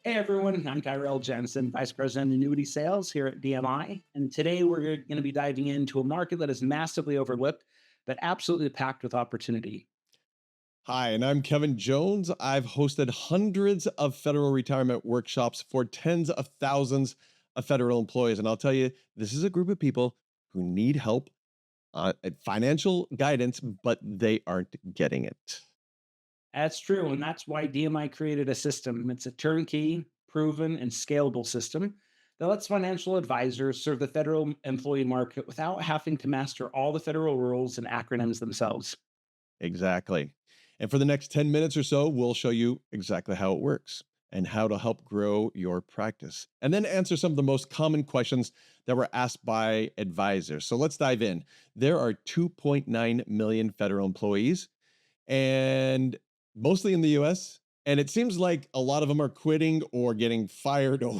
Hey everyone, I'm Tyrell Jensen, Vice President of Annuity Sales here at DMI. And today we're going to be diving into a market that is massively overlooked, but absolutely packed with opportunity. Hi, and I'm Kevin Jones. I've hosted hundreds of federal retirement workshops for tens of thousands of federal employees. And I'll tell you, this is a group of people who need help, at financial guidance, but they aren't getting it. That's true. And that's why DMI created a system. It's a turnkey, proven, and scalable system that lets financial advisors serve the federal employee market without having to master all the federal rules and acronyms themselves. Exactly. And for the next 10 minutes or so, we'll show you exactly how it works and how to help grow your practice. And then answer some of the most common questions that were asked by advisors. So let's dive in. There are 2.9 million federal employees, and mostly in the US. And it seems like a lot of them are quitting or getting fired or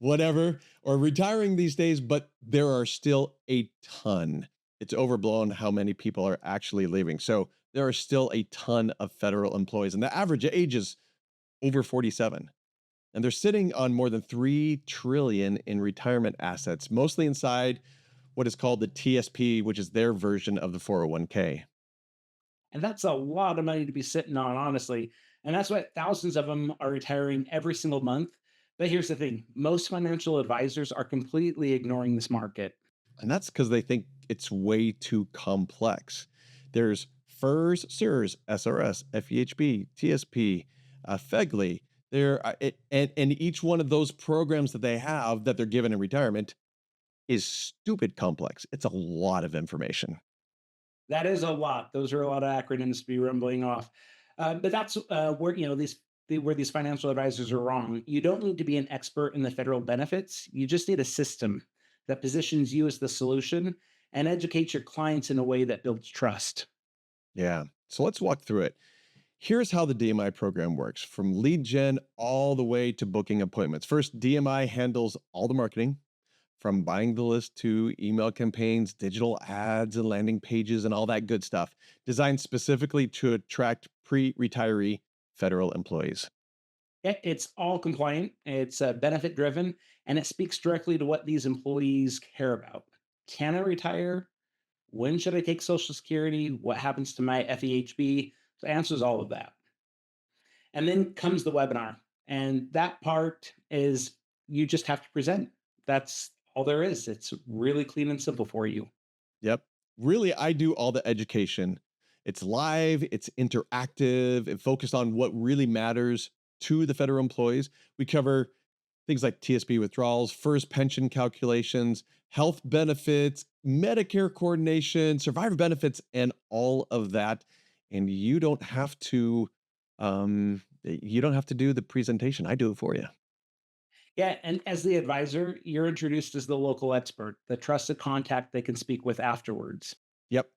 whatever, or retiring these days, but there are still a ton. It's overblown how many people are actually leaving. So there are still a ton of federal employees, and the average age is over 47. And they're sitting on more than 3 trillion in retirement assets, mostly inside what is called the TSP, which is their version of the 401k. And that's a lot of money to be sitting on, honestly. And that's why thousands of them are retiring every single month. But here's the thing, most financial advisors are completely ignoring this market. And that's because they think it's way too complex. There's FERS, SIRS, SRS, FEHB, TSP, FEGLI. And each one of those programs that they have that they're given in retirement is stupid complex. It's a lot of information. That is a lot. Those are a lot of acronyms to be rumbling off. But that's where where these financial advisors are wrong. You don't need to be an expert in the federal benefits. You just need a system that positions you as the solution and educates your clients in a way that builds trust. Yeah. So let's walk through it. Here's how the DMI program works from lead gen all the way to booking appointments. First, DMI handles all the marketing, from buying the list to email campaigns, digital ads, and landing pages, and all that good stuff, designed specifically to attract pre retiree federal employees. It's all compliant, it's benefit driven, and it speaks directly to what these employees care about. Can I retire? When should I take Social Security? What happens to my FEHB? So it answers all of that. And then comes the webinar. And that part is you just have to present. That's all there is. It's really clean and simple for you. Yep. Really, I do all the education. It's live, it's interactive, it focused on what really matters to the federal employees. We cover things like TSP withdrawals, first pension calculations, health benefits, Medicare coordination, survivor benefits, and all of that. And you don't have to do the presentation. I do it for you. Yeah. And as the advisor, you're introduced as the local expert, the trusted contact they can speak with afterwards. Yep.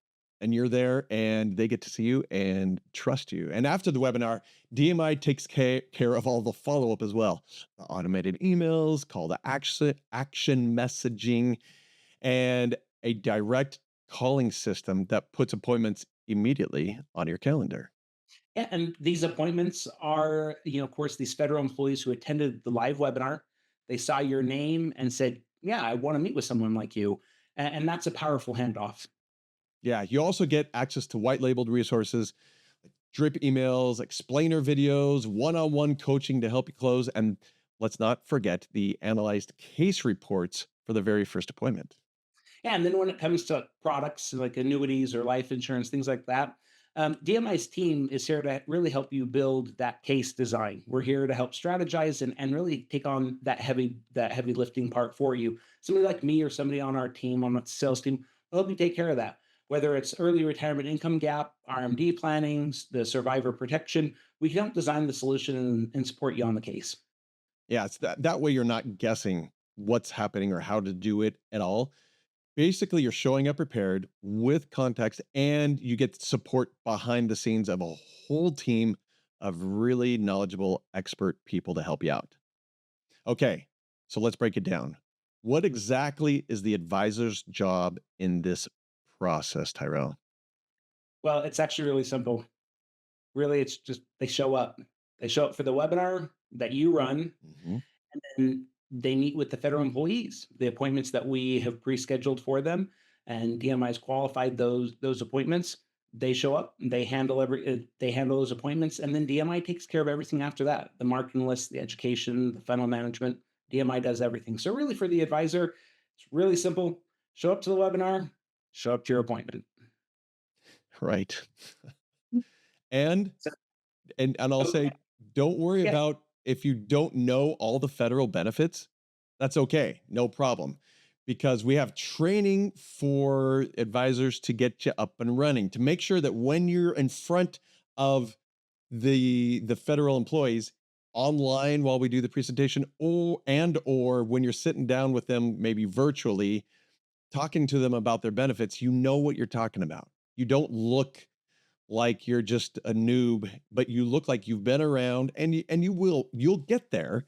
And you're there and they get to see you and trust you. And after the webinar, DMI takes care of all the follow up as well, the automated emails, call to action messaging, and a direct calling system that puts appointments immediately on your calendar. Yeah, and these appointments are, of course, these federal employees who attended the live webinar. They saw your name and said, "Yeah, I want to meet with someone like you," and that's a powerful handoff. Yeah, you also get access to white labeled resources, like drip emails, explainer videos, one on one coaching to help you close. And let's not forget the analyzed case reports for the very first appointment. Yeah, and then when it comes to products like annuities or life insurance, things like that, DMI's team is here to really help you build that case design. We're here to help strategize and really take on that heavy lifting part for you. Somebody like me or somebody on our team, on the sales team, will help you take care of that. Whether it's early retirement income gap, RMD planning, the survivor protection, we can help design the solution and support you on the case. Yeah, it's that way you're not guessing what's happening or how to do it at all. Basically, you're showing up prepared with context and you get support behind the scenes of a whole team of really knowledgeable expert people to help you out. Okay, so let's break it down. What exactly is the advisor's job in this process, Tyrell? Well, it's actually really simple. Really, it's just they show up. They show up for the webinar that you run, Mhm. and then they meet with the federal employees, the appointments that we have pre-scheduled for them, and DMI's qualified those appointments. They show up, they handle those appointments, and then DMI takes care of everything after that. The marketing list, the education, the funnel management. DMI does everything. So really, for the advisor, it's really simple. Show up to the webinar, show up to your appointment. Right. And So, and I'll okay, say, don't worry yeah, about if you don't know all the federal benefits. That's okay, no problem, because we have training for advisors to get you up and running, to make sure that when you're in front of the federal employees online while we do the presentation, or when you're sitting down with them maybe virtually talking to them about their benefits, you know what you're talking about. You don't look like you're just a noob, but you look like you've been around, and you'll get there,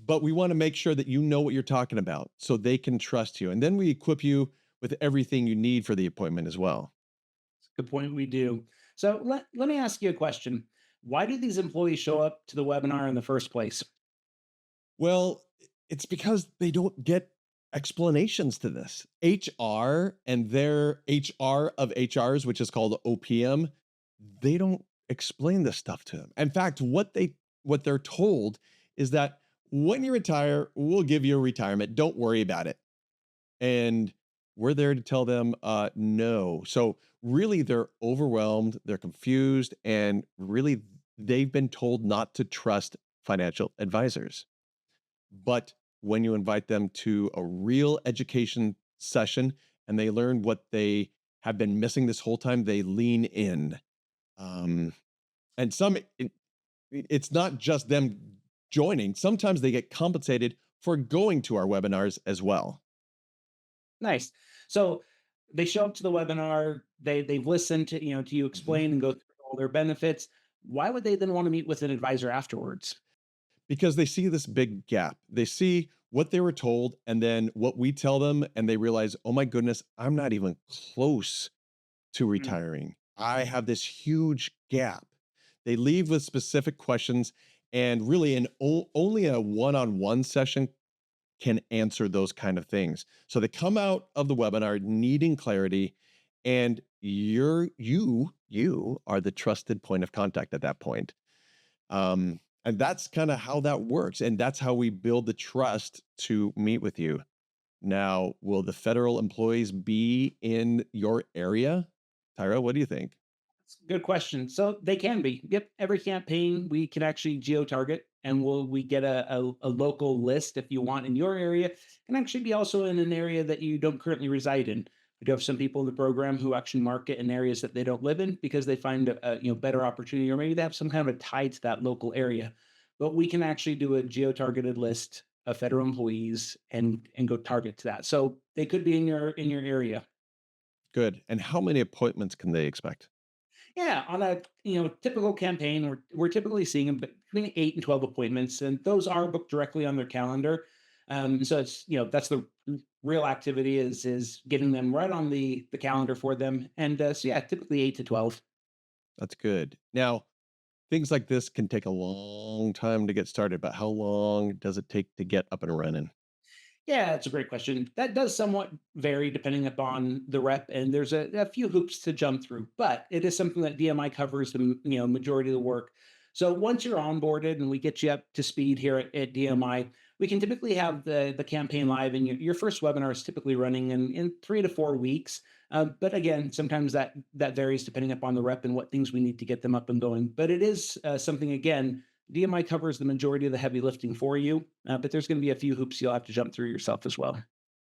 but we want to make sure that you know what you're talking about so they can trust you. And then we equip you with everything you need for the appointment as well. good point. We do. So let me ask you a question. Why do these employees show up to the webinar in the first place? Well, it's because they don't get explanations to this. HR and their HR of HRs, which is called OPM, they don't explain this stuff to them. In fact, what they're told is that when you retire, we'll give you a retirement. Don't worry about it. And we're there to tell them no. So really they're overwhelmed, they're confused, and really they've been told not to trust financial advisors. But when you invite them to a real education session and they learn what they have been missing this whole time, they lean in. Um, and it's not just them joining. Sometimes they get compensated for going to our webinars as well. Nice. So they show up to the webinar, they've listened to, to you Mhm. explain and go through all their benefits. Why would they then want to meet with an advisor afterwards? Because they see this big gap. They see what they were told and then what we tell them, and they realize, oh my goodness, I'm not even close to Mm, retiring. I have this huge gap. They leave with specific questions, and really, only a one-on-one session can answer those kind of things. So they come out of the webinar needing clarity, and you are the trusted point of contact at that point. And that's kind of how that works, and that's how we build the trust to meet with you. Now, will the federal employees be in your area? Tyra, what do you think? That's a good question. So they can be. Yep. Every campaign we can actually geo-target, and we get a local list if you want in your area. It can actually be also in an area that you don't currently reside in. We do have some people in the program who actually market in areas that they don't live in because they find a better opportunity, or maybe they have some kind of a tie to that local area. But we can actually do a geo-targeted list of federal employees and go target to that. So they could be in your area. Good. And how many appointments can they expect? Yeah, on a typical campaign, we're typically seeing between 8 and 12 appointments, and those are booked directly on their calendar. So it's that's the real activity is getting them right on the calendar for them, and so yeah, typically 8 to 12. That's good. Now, things like this can take a long time to get started, but how long does it take to get up and running? Yeah, that's a great question. That does somewhat vary depending upon the rep, and there's a few hoops to jump through, but it is something that DMI covers the majority of the work. So once you're onboarded and we get you up to speed here at DMI, we can typically have the campaign live, and your first webinar is typically running in 3 to 4 weeks. But again, sometimes that varies depending upon the rep and what things we need to get them up and going. But it is something again DMI covers the majority of the heavy lifting for you, but there's going to be a few hoops you'll have to jump through yourself as well.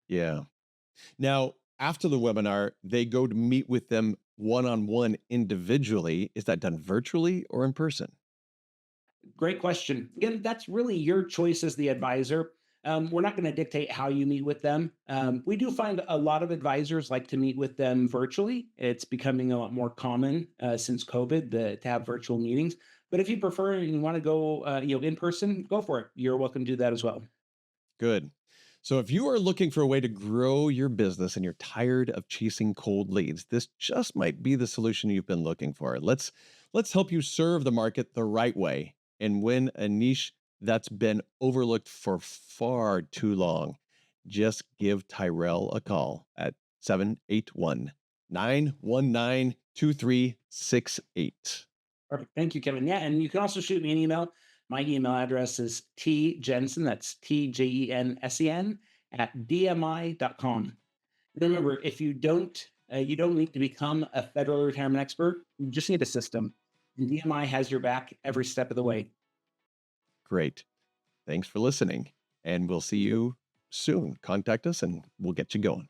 Yeah. Now, after the webinar, they go to meet with them one on one individually. Is that done virtually or in person? Great question. Again, that's really your choice as the advisor. We're not going to dictate how you meet with them. We do find a lot of advisors like to meet with them virtually. It's becoming a lot more common since COVID to have virtual meetings. But if you prefer and you want to go, in person, go for it. You're welcome to do that as well. Good. So if you are looking for a way to grow your business and you're tired of chasing cold leads, this just might be the solution you've been looking for. Let's help you serve the market the right way. and win a niche that's been overlooked for far too long. Just give Tyrell a call at 781-919-2368. Perfect. Thank you, Kevin. Yeah, and you can also shoot me an email. My email address is tjensen, that's TJENSEN, at dmi.com. Remember, if you don't need to become a federal retirement expert. You just need a system. And DMI has your back every step of the way. Great. Thanks for listening, and we'll see you soon. Contact us and we'll get you going.